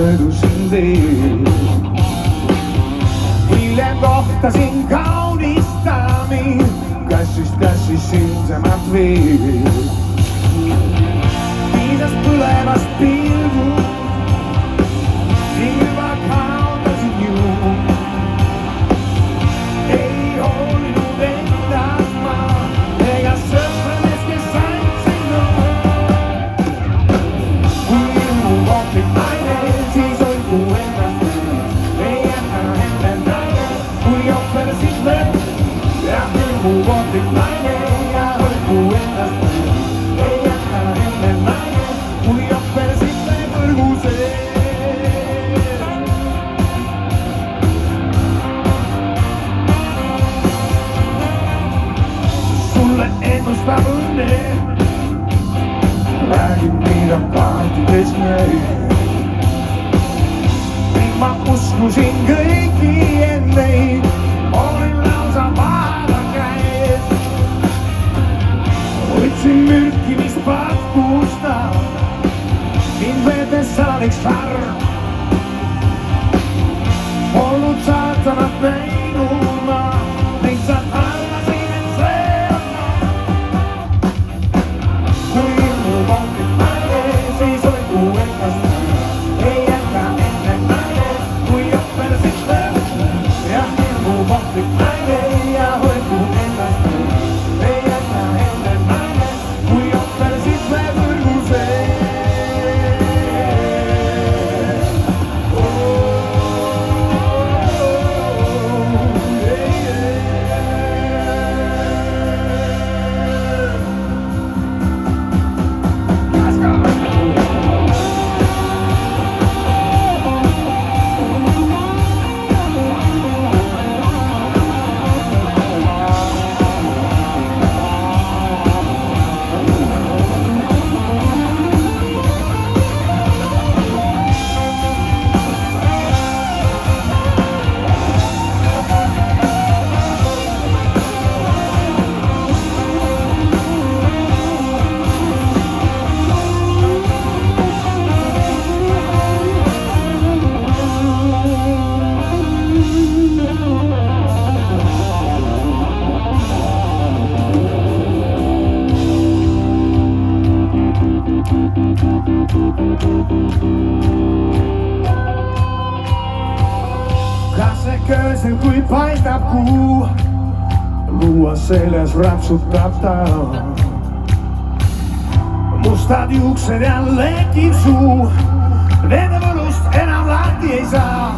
möödusin veel. Hiljem kohtasin kaunist daami, kassis silmsemad veel. Piisas põlevast pilgu, siin juba kaotasin ju. Ei hoolinud endast ma ega sõpradest, kes andsin nõu. Kui ilmub ohtlik naine, siis hoidku ennast, ei jäta enne naine. Kui ohver siis lööb, jah ilmub ohtlik naine ja hoidku ennast, ei jäta enne naine. Kui ohver siis lööb võrgu sees. Sulle ennustab õnne, räägib mida kaartides jäi. Ning ma uskusin kõiki enneid, olin lausa vaeva käes. Võtsin mürki, mis pakkus ta, mind veetes saaliks sarv. Polnud saatanat näinud ma, lihtsalt arvasin, et see on ma. Kui ilmub ohtlik naine, siis hoidku ennast, ei jäta enne naine. Kui ohver siis lööb, jah ilmub ohtlik naine ja hoidku ennast, ei jäta enne naine. Kui ohver siis lööb võrgu sees. Kasek öösel, kui paistab kuu, luua seljas rapsutab ta. Mustad juuksed ja lekib suu, nende võlust enam lahti ei saa.